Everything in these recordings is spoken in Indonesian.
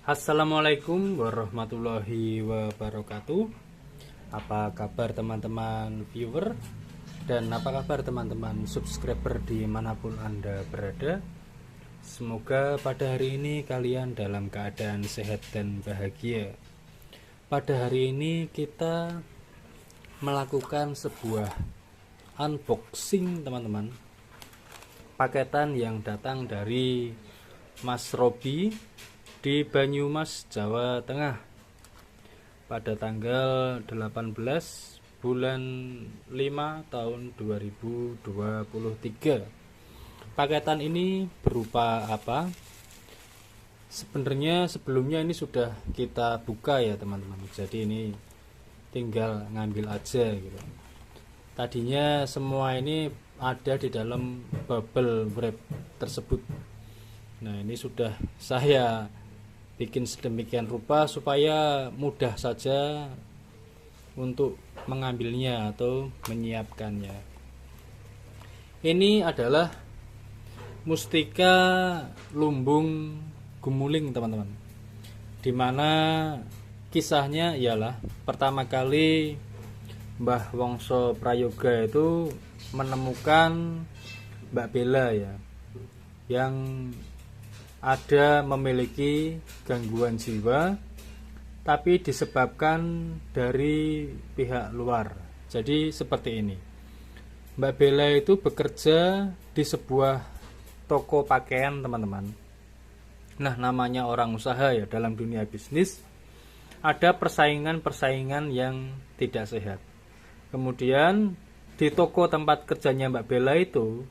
Assalamualaikum warahmatullahi wabarakatuh. Apa kabar teman-teman viewer dan apa kabar teman-teman subscriber dimanapun Anda berada. Semoga pada hari ini kalian dalam keadaan sehat dan bahagia. Pada hari ini kita melakukan sebuah unboxing teman-teman, paketan yang datang dari Mas Robi di Banyumas, Jawa Tengah pada tanggal 18 bulan 5 tahun 2023. Paketan ini berupa apa? Sebenarnya sebelumnya ini sudah kita buka ya teman-teman. Jadi ini tinggal ngambil aja gitu. Tadinya semua ini ada di dalam bubble wrap tersebut. Nah, ini sudah saya bikin sedemikian rupa supaya mudah saja untuk mengambilnya atau menyiapkannya. Ini adalah mustika lumbung gumuling teman-teman, dimana kisahnya ialah pertama kali Mbah Wongso Prayoga itu menemukan Mbak Bella ya, yang ada memiliki gangguan jiwa tapi disebabkan dari pihak luar. Jadi seperti ini, Mbak Bella itu bekerja di sebuah toko pakaian teman-teman. Nah, namanya orang usaha ya, dalam dunia bisnis ada persaingan-persaingan yang tidak sehat. Kemudian di toko tempat kerjanya Mbak Bella itu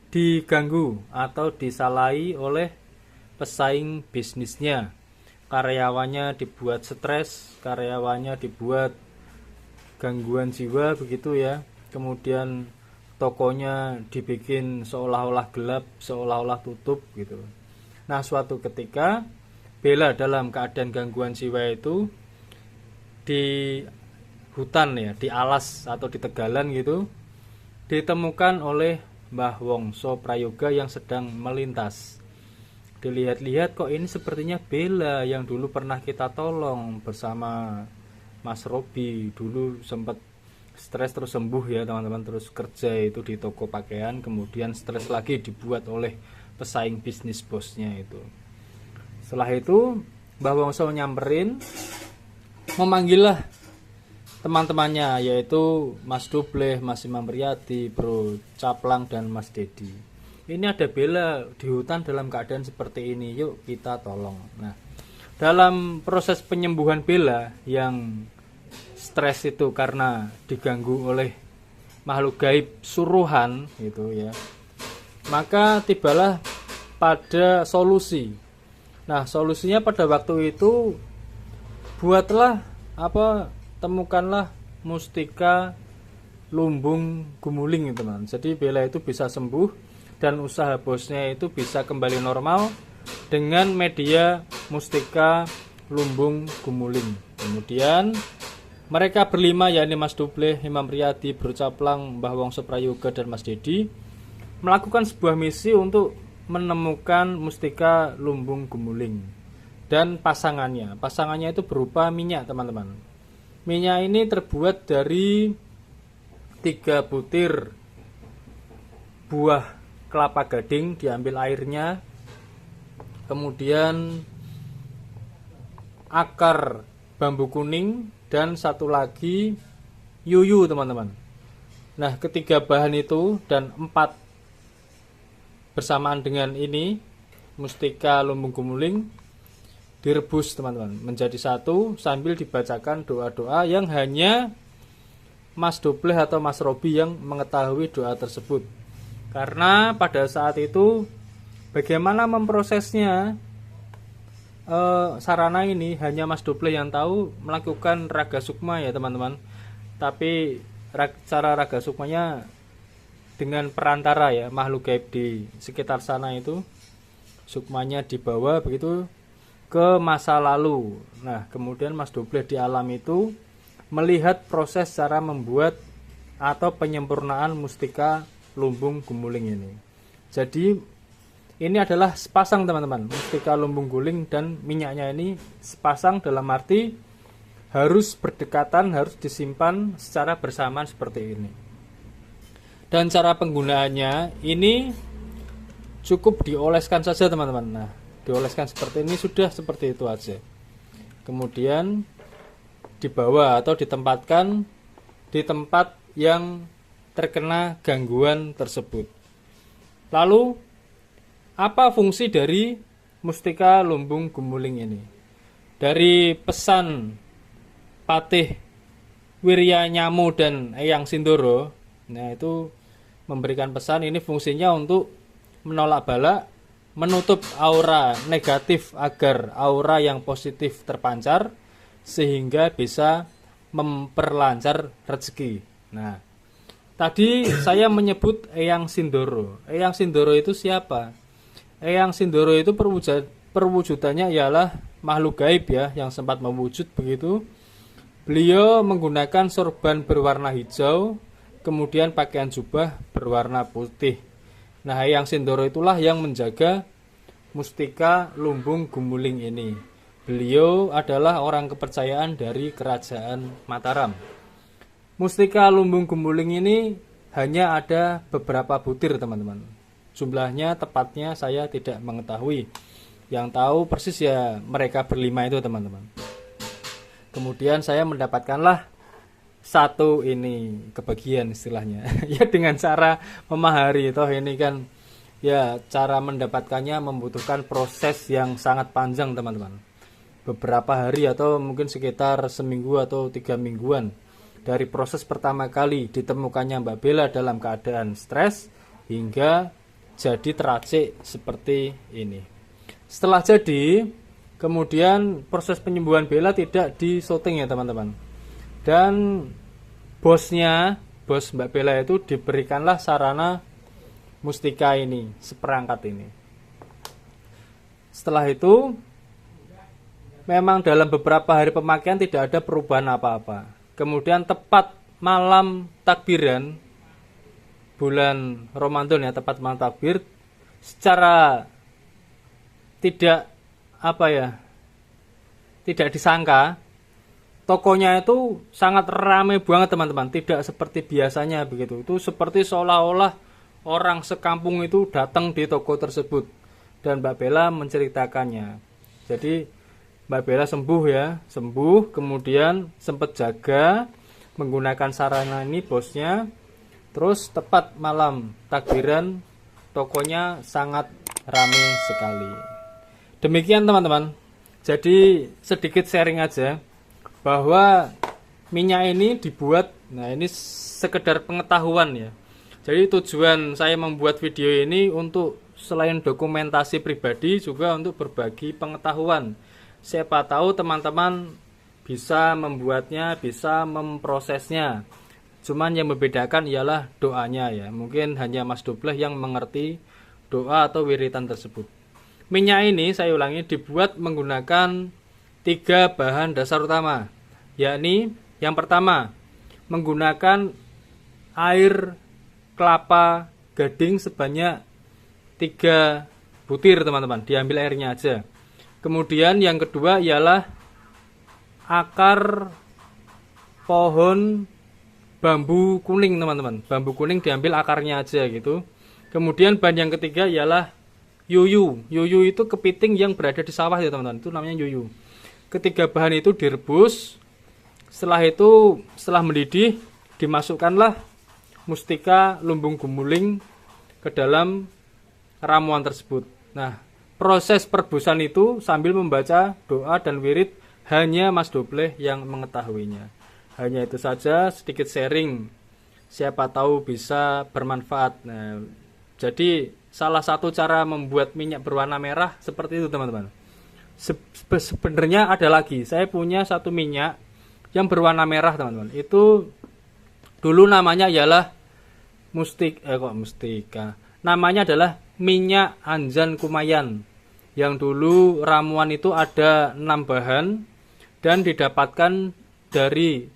diganggu atau disalahi oleh pesaing bisnisnya. Karyawannya dibuat stres, karyawannya dibuat gangguan jiwa begitu ya. Kemudian tokonya dibikin seolah-olah gelap, seolah-olah tutup gitu. Nah, suatu ketika Bella dalam keadaan gangguan jiwa itu di hutan ya, di alas atau di tegalan gitu, ditemukan oleh Mbah Wongso Prayoga yang sedang melintas. Dilihat-lihat, kok ini sepertinya Bella yang dulu pernah kita tolong bersama Mas Robi. Dulu sempat stres terus sembuh ya teman-teman, terus kerja itu di toko pakaian, kemudian stres lagi dibuat oleh pesaing bisnis bosnya itu. Setelah itu Mbah Wongso nyamperin, memanggillah teman-temannya, yaitu Mas Dubleh, Mas Imam Riyadi, Bro Caplang, dan Mas Dedi. Ini ada Bella di hutan dalam keadaan seperti ini, yuk kita tolong. Nah, dalam proses penyembuhan Bella yang stres itu karena diganggu oleh makhluk gaib suruhan gitu ya, maka tibalah pada solusi. Nah, solusinya pada waktu itu temukanlah mustika lumbung gumuling teman. Jadi Bella itu bisa sembuh dan usaha bosnya itu bisa kembali normal dengan media mustika lumbung gumuling. Kemudian mereka berlima, yakni Mas Dubleh, Imam Riyadi, Bro Caplang, Mbah Wongso Prayoga, dan Mas Dedi, melakukan sebuah misi untuk menemukan mustika lumbung gumuling dan pasangannya. Pasangannya itu berupa minyak teman-teman. Minyak ini terbuat dari 3 butir buah kelapa gading, diambil airnya, kemudian akar bambu kuning, dan satu lagi yuyu teman-teman. Nah, ketiga bahan itu dan 4 bersamaan dengan ini, mustika lumbung gumuling, direbus teman-teman menjadi satu sambil dibacakan doa-doa yang hanya Mas Dubleh atau Mas Robi yang mengetahui doa tersebut. Karena pada saat itu bagaimana memprosesnya, sarana ini hanya Mas Dubleh yang tahu, melakukan raga sukma ya teman-teman. Tapi cara raga sukmanya dengan perantara ya, makhluk gaib di sekitar sana itu, sukmanya dibawa begitu ke masa lalu. Nah, kemudian Mas Dubleh di alam itu melihat proses cara membuat atau penyempurnaan mustika lumbung gumuling ini. Jadi Ini adalah sepasang teman-teman, mustika lumbung guling dan minyaknya ini sepasang dalam arti harus berdekatan, harus disimpan secara bersamaan seperti ini. Dan cara penggunaannya ini cukup dioleskan saja teman-teman. Nah, dioleskan seperti ini sudah seperti itu aja. Kemudian dibawa atau ditempatkan di tempat yang terkena gangguan tersebut. Lalu apa fungsi dari mustika lumbung gumuling ini? Dari pesan Patih Wiryanyamo dan Eyang Sindoro, nah itu memberikan pesan ini fungsinya untuk menolak bala, menutup aura negatif agar aura yang positif terpancar sehingga bisa memperlancar rezeki. Nah, tadi saya menyebut Eyang Sindoro. Eyang Sindoro itu siapa? Eyang Sindoro itu perwujudannya ialah makhluk gaib ya, yang sempat mewujud begitu. Beliau menggunakan sorban berwarna hijau, kemudian pakaian jubah berwarna putih. Nah, Eyang Sindoro itulah yang menjaga mustika lumbung gumuling ini. Beliau adalah orang kepercayaan dari kerajaan Mataram. Mustika lumbung gumuling ini hanya ada beberapa butir teman-teman. Jumlahnya tepatnya saya tidak mengetahui. Yang tahu persis ya mereka berlima itu teman-teman. Kemudian saya mendapatkanlah satu ini kebagian istilahnya. Ya dengan cara memahari, toh ini kan ya cara mendapatkannya membutuhkan proses yang sangat panjang teman-teman. Beberapa hari atau mungkin sekitar seminggu atau 3 mingguan dari proses pertama kali ditemukannya Mbak Bella dalam keadaan stres hingga jadi teracik seperti ini. Setelah jadi, kemudian proses penyembuhan Bella tidak disyuting ya teman-teman. Dan bos Mbak Bella itu diberikanlah sarana mustika ini, seperangkat ini. Setelah itu memang dalam beberapa hari pemakaian tidak ada perubahan apa-apa. Kemudian tepat malam takbiran bulan Ramadan ya, tepat malam takbir, secara tidak disangka tokonya itu sangat ramai banget teman-teman, tidak seperti biasanya begitu. Itu seperti seolah-olah orang sekampung itu datang di toko tersebut dan Mbak Bella menceritakannya. Jadi Mbak Bella sembuh, kemudian sempat jaga menggunakan sarana ini bosnya. Terus tepat malam takbiran tokonya sangat ramai sekali. Demikian teman-teman. Jadi sedikit sharing aja bahwa minyak ini dibuat, nah ini sekedar pengetahuan ya. Jadi tujuan saya membuat video ini untuk selain dokumentasi pribadi juga untuk berbagi pengetahuan. Siapa tahu teman-teman bisa membuatnya, bisa memprosesnya. Cuman yang membedakan ialah doanya ya. Mungkin hanya Mas Dobleh yang mengerti doa atau wiritan tersebut. Minyak ini saya ulangi dibuat menggunakan 3 bahan dasar utama, yakni yang pertama menggunakan air kelapa gading sebanyak 3 butir teman-teman, diambil airnya aja. Kemudian yang kedua ialah akar pohon bambu kuning teman-teman, bambu kuning diambil akarnya aja gitu. Kemudian bahan yang ketiga ialah yuyu. Yuyu itu kepiting yang berada di sawah ya teman-teman, itu namanya yuyu. Ketiga bahan itu direbus. Setelah itu, setelah mendidih, dimasukkanlah mustika lumbung gumuling ke dalam ramuan tersebut. Nah, proses perebusan itu sambil membaca doa dan wirid hanya Mas Dobleh yang mengetahuinya. Hanya itu saja, sedikit sharing. Siapa tahu bisa bermanfaat. Nah, jadi salah satu cara membuat minyak berwarna merah seperti itu teman-teman. Sebenarnya ada lagi, saya punya satu minyak yang berwarna merah teman-teman. Itu dulu namanya ialah mustika. Namanya adalah minyak Anjan Kumayan. Yang dulu ramuan itu ada 6 bahan dan didapatkan dari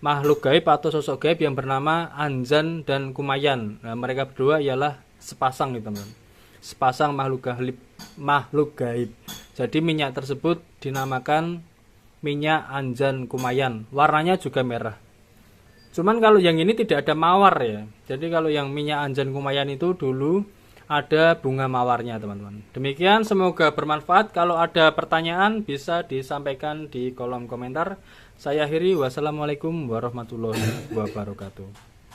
makhluk gaib atau sosok gaib yang bernama Anjan dan Kumayan. Nah, mereka berdua ialah sepasang nih teman. sepasang makhluk gaib. Jadi minyak tersebut dinamakan minyak Anjan Kumayan. Warnanya juga merah. Cuman kalau yang ini tidak ada mawar ya. Jadi kalau yang minyak Anjan Kumayan itu dulu ada bunga mawarnya teman-teman. Demikian, semoga bermanfaat. Kalau ada pertanyaan bisa disampaikan di kolom komentar. Saya akhiri, wassalamualaikum warahmatullahi wabarakatuh.